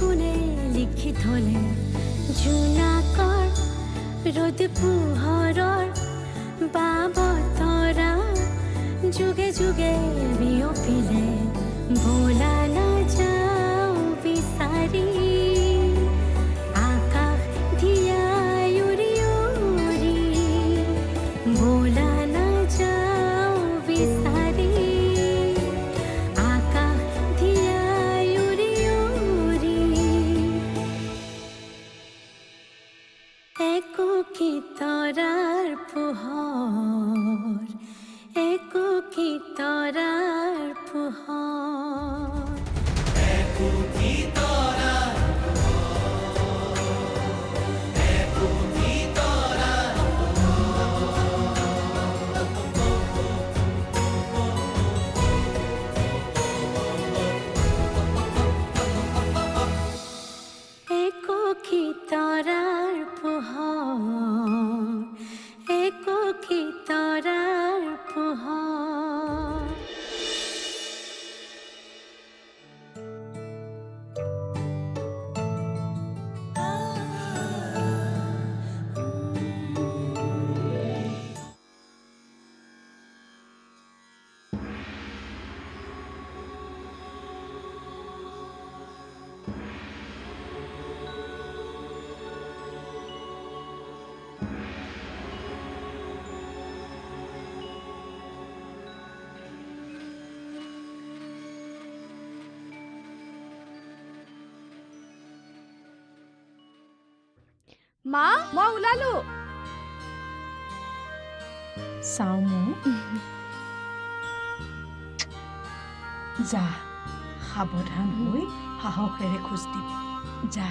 কোনে লিখি থলে জোনাকৰ ৰ'দ পোহৰৰ বা বতৰা যুগে যুগে বিয়পিলে ভোলা নাযাওঁ বিচাৰি আকাশ ধিয়াই উৰি উৰি ভোলা নাযাওঁ বিচাৰি আকাশ ধিয়াই উৰি উৰি একো কি তৰাৰ পোহৰ একো কি তৰাৰ পোহৰ একো কি তৰাৰ পোহৰ একো কি তৰাৰ পোহৰ মা মই ওলালো চাও মোক যা সাৱধান হৈ সাহসেৰে খোজ দিবি যা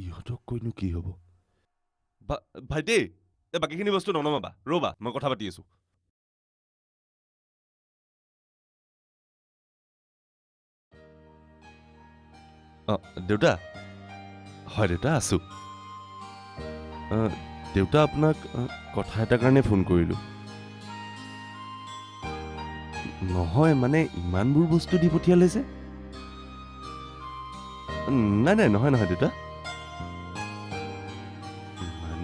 ইহঁতক কৈনো কি হ'ব ভাইটি এই বাকীখিনি বস্তু ননমাবা ৰ'বা মই কথা পাতি আছো দেউতা হয় দেউতা আছো দেউতা আপোনাক কথা এটাৰ কাৰণে ফোন কৰিলোঁ নহয় মানে ইমানবোৰ বস্তু দি পঠিয়ালে যে নাই নাই নহয় নহয় দেউতা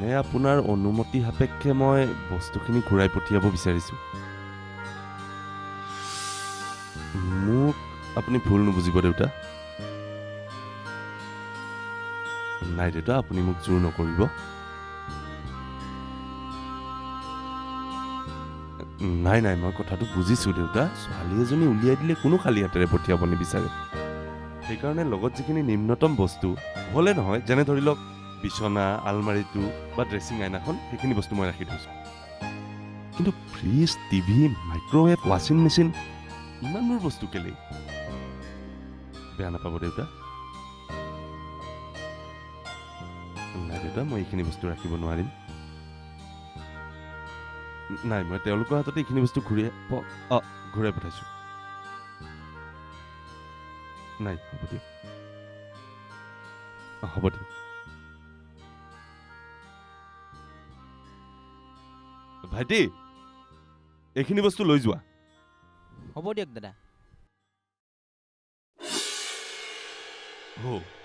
মানে আপোনাৰ অনুমতি সাপেক্ষে মই বস্তুখিনি ঘূৰাই পঠিয়াব বিচাৰিছোঁ। মোক আপুনি ভুল নুবুজিব দেউতা। নাই দেউতা, আপুনি মোক জোৰ নকৰিব। নাই নাই, মই কথাটো বুজিছোঁ দেউতা। ছোৱালী এজনী উলিয়াই দিলে কোনো খালী হাতেৰে পঠিয়াব নিবিচাৰে। সেইকাৰণে লগত যিখিনি নিম্নতম বস্তু হ'লে নহয়, যেনে ধৰি লওক বিচনা, আলমাৰীটো বা ড্ৰেছিং আইনাখন, সেইখিনি বস্তু মই ৰাখি থৈছোঁ। কিন্তু ফ্ৰিজ, টিভি, মাইক্ৰ'ৱেভ, ৱাশ্বিং মেচিন, ইমানবোৰ বস্তু কেলেই? বেয়া নাপাব দেউতা। নাই দেউতা, মই এইখিনি বস্তু ৰাখিব নোৱাৰিম। নাই, মই তেওঁলোকৰ হাততে এইখিনি বস্তু ঘূৰাই পঠাইছোঁ। নাই, হ'ব দিয়ক। হ'ব দিয়ক। ভাইটি, এইখিনি বস্তু লৈ যোৱা। হ'ব দিয়ক দাদা।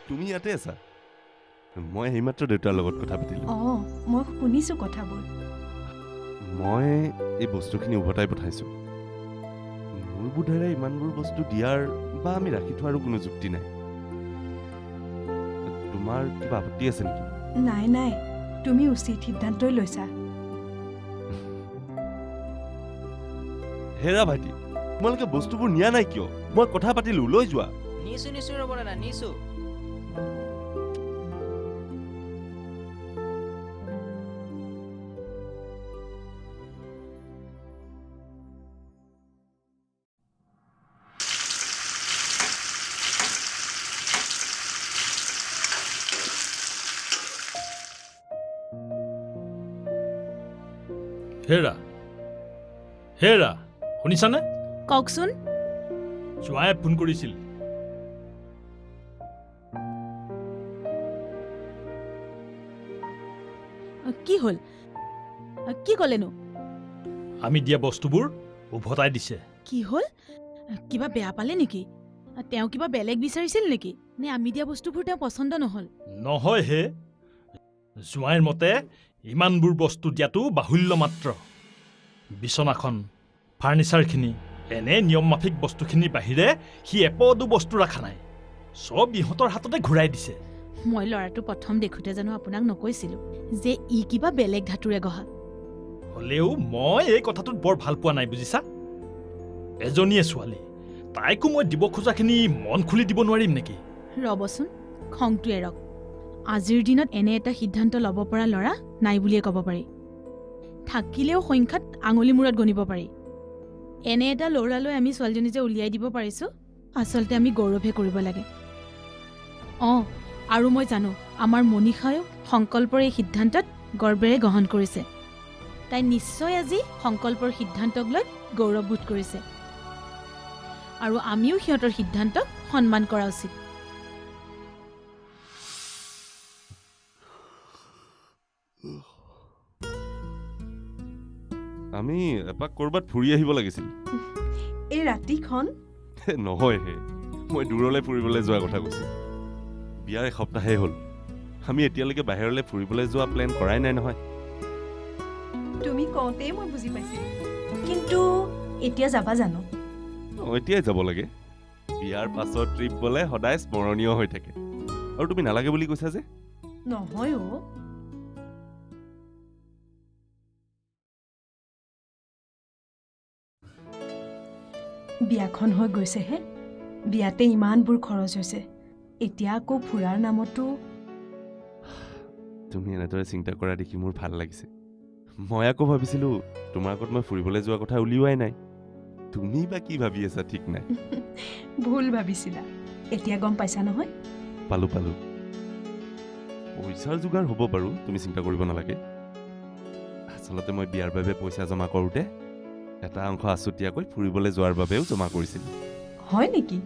তুমি ইয়াতে আছা? মই এইমাত্ৰ দেউতাৰ লগত কথা পাতিলোঁ। অঁ, মই শুনিছোঁ কথাবোৰ। মই এই বস্তুখিনি উভতাই পঠাইছোঁ। মোৰ বোধেৰে ইমানবোৰ বস্তু দিয়াৰ বা আমি ৰাখি থোৱাৰো কোনো যুক্তি নাই। তোমাৰ কিবা আপত্তি আছে নেকি? নাই নাই, তুমি উচিত সিদ্ধান্তই লৈছা। হেৰা ভাইটি, তোমালোকে বস্তুবোৰ নিয়া নাই কিয়? মই কথা পাতিলোঁ, লৈ যোৱা। নিছো ৰ'ব দাদা, নিছো। হেৰা হেৰা, শুনিছানে? কওকচোন। জোঁৱায়ে ফোন কৰিছিল। কি হ'ল? কি ক'লেনো? আমি দিয়া বস্তুবোৰ উভতাই দিছে। কি হ'ল? কিবা বেয়া পালে নেকি? তেওঁ কিবা বেলেগ বিচাৰিছিল নেকি? নে আমি দিয়া বস্তুবোৰ তেওঁ পচন্দ নহ'ল? নহয় হে, জোঁৱাইৰ মতে ইমানবোৰ বস্তু দিয়াটো বাহুল্য মাত্ৰ। বিচনাখন, ফাৰ্ণিচাৰখিনি, এনে নিয়ম মাফিক বস্তুখিনিৰ বাহিৰে সি এপদো বস্তু ৰখা নাই। চব ইহঁতৰ হাততে ঘূৰাই দিছে। মই ল'ৰাটো প্ৰথম দেখোঁতে জানো আপোনাক নকৈছিলোঁ যে ই কিবা বেলেগ ধাতুৰে গঢ়া? হ'লেও মই এই কথাটোত বৰ ভাল পোৱা নাই, বুজিছা? এজনীয়ে ছোৱালী, তাইকো মই দিব খোজাখিনি মন খুলি দিব নোৱাৰিম নেকি? ৰ'বচোন, খংটো এৰক। আজিৰ দিনত এনে এটা সিদ্ধান্ত ল'ব পৰা ল'ৰা নাই বুলিয়ে ক'ব পাৰি। থাকিলেও সংখ্যাত আঙুলি মূৰত গণিব পাৰি। এনে এটা ল'ৰালৈ আমি ছোৱালীজনী যে উলিয়াই দিব পাৰিছোঁ, আচলতে আমি গৌৰৱহে কৰিব লাগে। অঁ, আৰু মই জানো আমাৰ মনীষায়ো সংকল্পৰ এই সিদ্ধান্তত গৰ্বেৰে গ্ৰহণ কৰিছে। তাই নিশ্চয় আজি সংকল্পৰ সিদ্ধান্তক লৈ গৌৰৱবোধ কৰিছে। আৰু আমিও সিহঁতৰ সিদ্ধান্তক সন্মান কৰা উচিত। আমি এপাক ক'ৰবাত ফুৰি আহিব লাগিছিল। এই ৰাতিখন নহয় হে, মই দূৰলৈ ফুৰিবলৈ যোৱা কথা কৈছোঁ। বিয়াৰ এসপ্তাহে হ'ল, আমি এতিয়ালৈকে বাহিৰলৈ ফুৰিবলৈ যোৱা প্লেন কৰাই নাই নহয়। তুমি কওঁতেই মই বুজি পাইছিলোঁ। কিন্তু এতিয়া যাবা জানো? এতিয়াই যাব লাগে। বিয়াৰ পাছৰ ট্ৰিপ বোলে সদায় স্মৰণীয় হৈ থাকে। আৰু তুমি নালাগে বুলি কৈছা যে? নহয় অ'। বিয়াখন হৈ গৈছেহে, বিয়াতে ইমানবোৰ খৰচ হৈছে, এতিয়া আকৌ ফুৰাৰ নামতো। তুমি এনেদৰে চিন্তা কৰা দেখি মোৰ ভাল লাগিছে। মই আকৌ ভাবিছিলোঁ তোমাৰ আগত মই ফুৰিবলৈ যোৱা কথা উলিওৱাই নাই। তুমি বা কি ভাবি আছা ঠিক নাই। ভুল ভাবিছিলা, এতিয়া গম পাইছা নহয়? পালোঁ। পইচাৰ যোগাৰ হ'ব বাৰু, তুমি চিন্তা কৰিব নালাগে। আচলতে মই বিয়াৰ বাবে পইচা জমা কৰোঁতে এটা অংশ আছুতীয়াকৈ ফুৰিবলৈ যোৱাৰ বাবেও জমা কৰিছিলোঁ। হয় নেকি?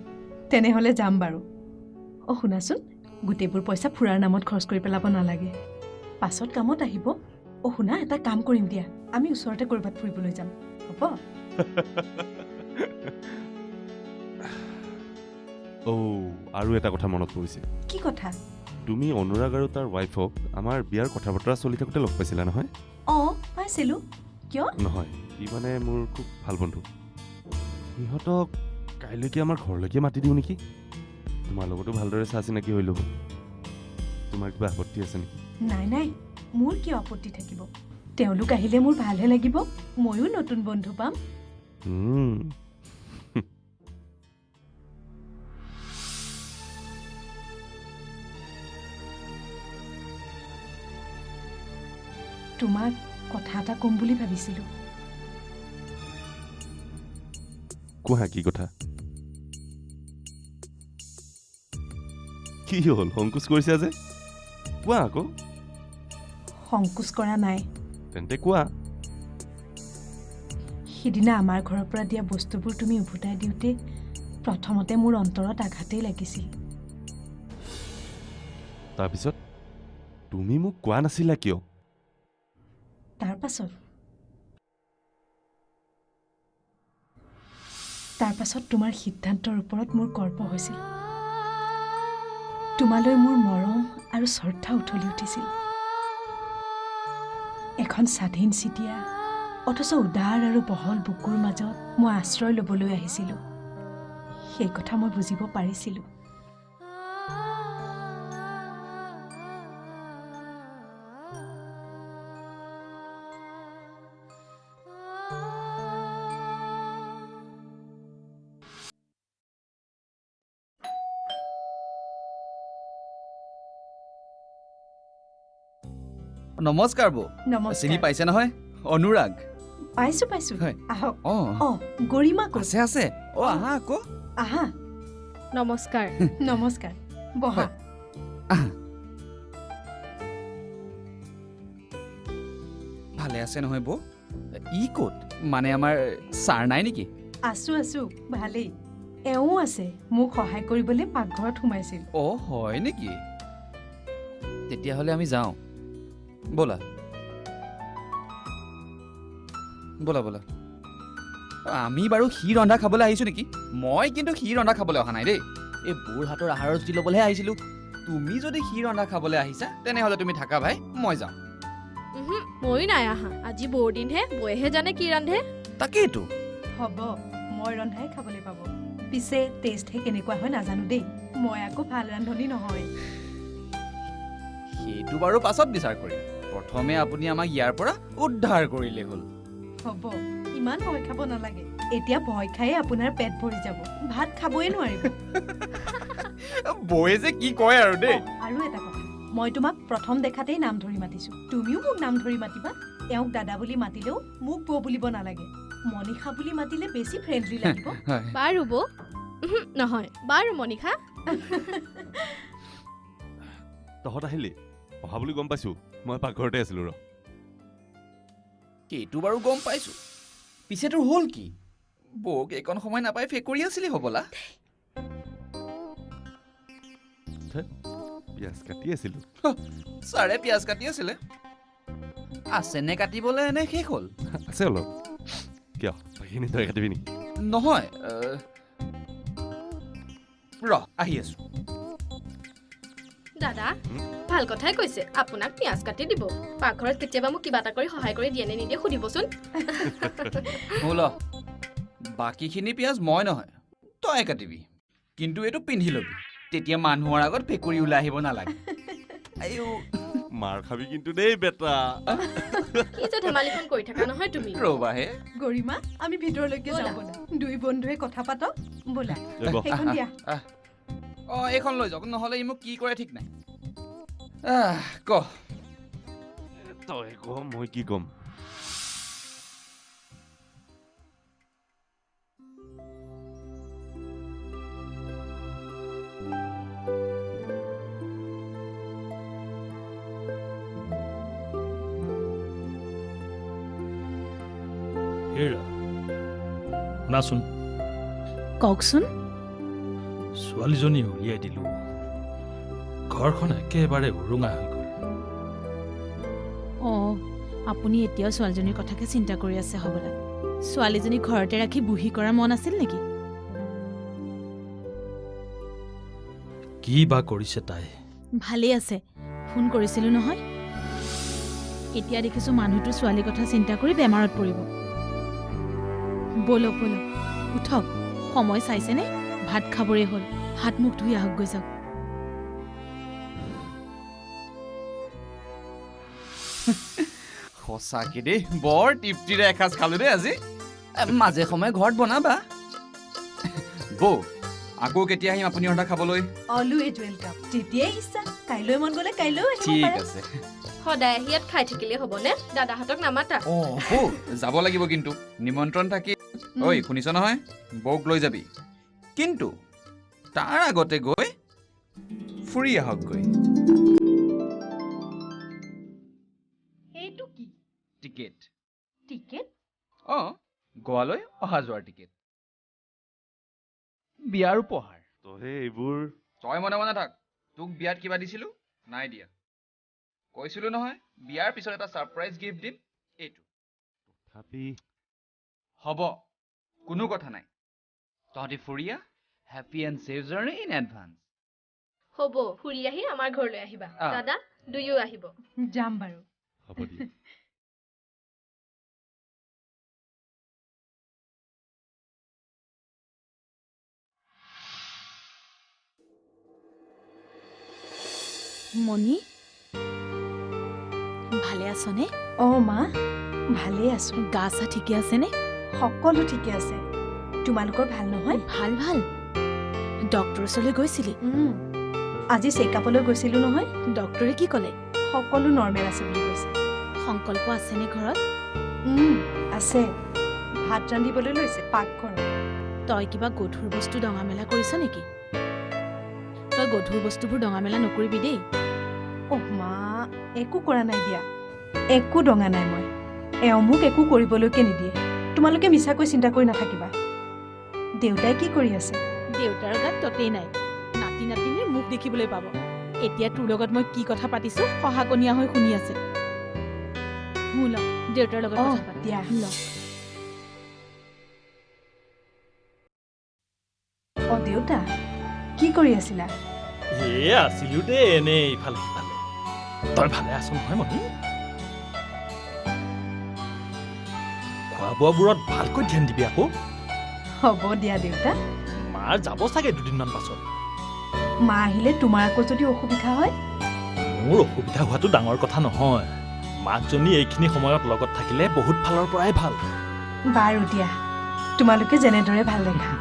তেনেহ'লে যাম বাৰু। অঁ শুনাচোন, গোটেইবোৰ পইচা ফুৰাৰ নামত খৰচ কৰি পেলাব নালাগে, পাছত কামত আহিব। অঁ শুনা, এটা কাম কৰিম দিয়া, আমি ওচৰতে ক'ৰবাত ফুৰিবলৈ যাম, হ'ব? আৰু এটা কথা মনত পৰিছে। কি কথা? তুমি অনুৰাগ আৰু তাৰ ৱাইফক আমাৰ বিয়াৰ কথা বতৰা চলি থাকোঁতে লগ পাইছিলা নহয়? অঁ পাইছিলোঁ। কিয়? নহয়, ই মানে মোৰ খুব ভাল বন্ধু। সিহঁতক কাইলৈকে আমাৰ ঘৰলৈকে মাতি দিওঁ নেকি? তোমাৰ লগতো ভালদৰে চা চিনাকি হৈ ল'ব। তোমাৰ কিবা আপত্তি আছে নেকি? নাই নাই, মোৰ কিয় আপত্তি থাকিব? তেওঁলোক আহিলে মোৰ ভালহে লাগিব, ময়ো নতুন বন্ধু পাম। তোমাক কথা এটা ক'ম বুলি ভাবিছিলোঁ। কোৱা কি কথা? কি হ'ল, সংকোচ কৰিছা যে? কোৱা আকৌ। সংকোচ কৰা নাই। তেন্তে কোৱা। সিদিনা আমাৰ ঘৰৰ পৰা দিয়া বস্তুবোৰ তুমি উভতাই দিওঁতে প্ৰথমতে মোৰ অন্তৰত আঘাতেই লাগিছিল। তাৰপিছত তুমি মোক কোৱা নাছিলা কিয়? তাৰ পাছত তোমাৰ সিদ্ধান্তৰ ওপৰত মোৰ গৰ্ব হৈছিল। তোমালৈ মোৰ মৰম আৰু শ্ৰদ্ধা উঠলি উঠিছিল। এখন স্বাধীন চিটিয়া অথচ উদাৰ আৰু বহল বুকুৰ মাজত মই আশ্ৰয় ল'বলৈ আহিছিলোঁ। সেই কথা মই বুজিব পাৰিছিলোঁ। নমস্কাৰ বৌ। নমস্কাৰ। চিনি পাইছে নহয়? অনুৰাগ। পাইছোঁ। হয়। আহক। অঁ গৰিমা ক'ত? আছে। আহা আকৌ। আহা। নমস্কাৰ। নমস্কাৰ। বহা। আহা। ভালে আছে নহয় বৌ? ই ক'ত? মানে আমাৰ ছাৰ নাই নেকি? আছোঁ ভালেই। এওঁ আছে, মোক সহায় কৰিবলৈ পাকঘৰত সোমাইছিল। অঁ হয় নেকি? তেতিয়াহ'লে আমি যাওঁ ব'লা। আমি বাৰু সি ৰন্ধা খাবলৈ আহিছোঁ নেকি? মই কিন্তু সি ৰন্ধা খাবলৈ অহা নাই দেই। এই বুঢ় হাতৰ আহাৰৰ জুতি ল'বলৈহে আহিছিলোঁ। তুমি যদি সি ৰন্ধা খাবলৈ আহিছা তেনেহ'লে তুমি থাকা ভাই, মই যাওঁ। ময়ো নাই আহা। আজি বহুত দিনহে, বৌয়েহে জানে কি ৰান্ধে। তাকেইতো। হ'ব, মই ৰন্ধাই খাবলৈ পাব। পিছে টেষ্টহে কেনেকুৱা হয় নাজানো দেই। মই আকৌ ভাল ৰান্ধনি নহয়। সেইটো বাৰু পাছত বিচাৰ কৰিম। প্ৰথমে আপুনি আমাক ইয়াৰ পৰা উদ্ধাৰ কৰিলে হ'ল। হ'ব, ইমান ভয় খাব নালাগে। এতিয়া ভয় খায়ে আপোনাৰ পেট ভৰি যাব, ভাত খাবই নোৱাৰিব। বৌয়ে যে কি কয় আৰু দেই। আৰু এটা কথা, মই তোমাক প্ৰথম দেখাতেই নাম ধৰি মাতিছোঁ। তুমিও মোক নাম ধৰি মাতিবা। এওঁক দাদা বুলি মাতিলেও মোক বৌ বুলিব নালাগে। মনিষা বুলি মাতিলে বেছি ফ্ৰেণ্ডলি লাগিব। বাৰু বৌ। নহয়, বাৰু মনিষা। তহঁত আহিলি? অহা বুলি গম পাইছোঁ। মই পাকঘৰতে আছিলোঁ ৰ। সেইটো বাৰু গম পাইছোঁ। পিছে তোৰ হ'ল কি? বৌক এইকণ সময় নাপাই ফেকৰি আছিলি হ'বলা। পিঁয়াজ কাটি আছিলোঁ। ছাৰে পিঁয়াজ কাটি আছিলে। আছেনে কাটিবলৈ এনে শেষ হ'ল? আছে অলপ। কিয়, বাকীখিনি তই কাটিবি নেকি? নহয়, আহি আছোঁ। দাদা, ভাল কথাই কৈছে। আপোনাক পিঁয়াজ কাটি দিব। পাকঘৰত কেতিয়াবা মোক কিবা এটা কৰি সহায় কৰি দিয়ে নে নিদিয়ে সুধিবচোন। ল, বাকীখিনি পিঁয়াজ মই নহয়, তই কাটিবি। কিন্তু এইটো পিন্ধি ল'বি, তেতিয়া মানুহৰ আগত ফেকুৰি ওলাই আহিব নালাগে। মাৰ খাবি কিন্তু দেই বেটা। কি যে ধেমালিখন কৰি থাকা নহয় তুমি। ৰ'বাহে। গৰিমা, আমি ভিতৰলৈকে যাওঁ ব'লা। দুই বন্ধুৱে কথা পাতক ব'লা। সেইখন দিয়া। এইখন লৈ যাওক, নহ'লে ই মোক কি কৰে ঠিক নাই। ক। তই ক, মই কি ক'ম? শুনাচোন, কওকচোন। ছোৱালীজনী উলিয়াই দিলোঁ। ঘৰখন একেবাৰে উৰুঙা হৈ গ'ল। অঁ, আপুনি এতিয়াও ছোৱালীজনীৰ কথাকে চিন্তা কৰি আছে হ'বলা। ছোৱালীজনী ঘৰতে ৰাখি বুঢ়ী কৰা মন আছিল নেকি? কি বা কৰিছে তাই? ভালেই আছে ফোন কৰিছিলোঁ নহয় এতিয়া দেখিছোঁ মানুহটো ছোৱালীৰ কথা চিন্তা কৰি বেমাৰত পৰিব ব'লক ব'লক উঠক সময় চাইছেনে ভাত খাবৰে হ'ল হাত মুখ ধুই আহক গৈ যাওক সঁচাকে দেই বৰ তৃপ্তিৰে এসাঁজ খালো দেই আজি মাজে সময়ে ঘৰত বনাবা বৌ আকৌ কেতিয়া আহিম আপুনি ৰন্ধা খাবলৈ অলৱেজ ৱেলকাম যেতিয়াই ইচ্ছা কাইলৈ মন গ'লে কাইলৈও আহিব ঠিক পাৰে আছে সদায় আহি ইয়াত খাই থাকিলে হ'বনে দাদাহঁতক নামাতা বৌ যাব লাগিব কিন্তু নিমন্ত্ৰণ থাকি ঐ শুনিছ নহয় বৌক লৈ যাবি কিন্তু তাৰ আগতে গৈ ফুৰি আহকগৈ এইটো কি টিকেট টিকেট গোৱালৈ অহা যোৱাৰ টিকেট বিয়াৰ উপহাৰ তহে এইবোৰ তই মনে মনে থাক তোক বিয়াত কিবা দিছিলো নাই দিয়া কৈছিলো নহয় বিয়াৰ পিছত এটা ছাৰপ্ৰাইজ গিফ্ট দিম এইটো তথাপি হ'ব কোনো কথা নাই তহঁতি ফুৰিয়া happy and safe journey in advance হ'ব ফুৰি আহি আমাৰ ঘৰলৈ আহিবা আহ। দাদা দুয়ো আহিব যাম বাৰু হ'ব দিয়া মণি ভালে আছনে মা ভালেই আছো গা চা ঠিকে আছেনে সকলো ঠিকে আছে তোমালোকৰ ভাল নহয় ভাল ভাল ডক্টৰৰ ওচৰলৈ গৈছিলি আজি চেকআপলৈ গৈছিলো নহয় ডক্টৰে কি ক'লে সকলো নৰ্মেল আছে বুলি কৈছে সংকল্প আছেনে ঘৰত আছে ভাত ৰান্ধিবলৈ লৈছে পাকঘৰত তই কিবা গধুৰ বস্তু ডঙা মেলা কৰিছ নেকি তই গধুৰ বস্তুবোৰ ডঙা মেলা নকৰিবি দেই মা একো কৰা নাই দিয়া একো ডঙা নাই মই এওঁ মোক একো কৰিবলৈকে নিদিয়ে তোমালোকে মিছাকৈ চিন্তা কৰি নাথাকিবা দেউতাই কি কৰি আছে দেউতাৰ গাত ততেই নাই নাতি নাতিনীৰ মুখ দেখিবলৈ পাব এতিয়া তোৰ লগত মই কি কথা পাতিছো শহাকনীয়া হৈ শুনি আছে ল দেউতাৰ লগত কথা পাত দিয়া ল দেউতা কি কৰি আছিলা আছিলো দেই এনেই ইফালে সিফালে তই ভালে আছ নহয় মণি খোৱা বোৱাবোৰত ভালকৈ ধ্যান দিবি আকৌ হ'ব দিয়া দেউতা মাৰ যাব চাগে দুদিনমান পাছত মা আহিলে তোমাৰ আকৌ যদি অসুবিধা হয় মোৰ অসুবিধা হোৱাটো ডাঙৰ কথা নহয় মাকজনী এইখিনি সময়ত লগত থাকিলে বহুত ফালৰ পৰাই ভাল বাৰু দিয়া তোমালোকে যেনেদৰে ভাল দেখা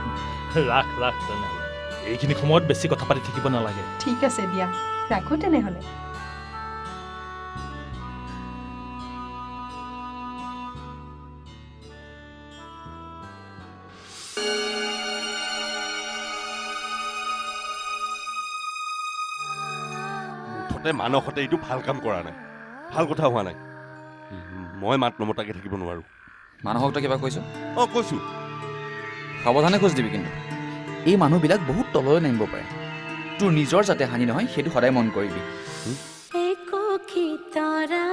ৰাখ ৰাখ তেনেহ'লে এইখিনি সময়ত বেছি কথা পাতি থাকিব নালাগে ঠিক আছে দিয়া ৰাখো তেনেহ'লে মুঠতে মানসতে এইটো ভাল কাম কৰা নাই ভাল কথা হোৱা নাই মই মাত নমতাকে থাকিব নোৱাৰো মানুহক তই কিবা কৈছ কৈছো সাৱধানে খোজ দিবি কিন্তু এই মানুহবিলাক বহুত তললৈ নামিব পাৰে তোৰ নিজৰ যাতে হানি নহয় সেইটো সদায় মন কৰিবি একো কি তৰা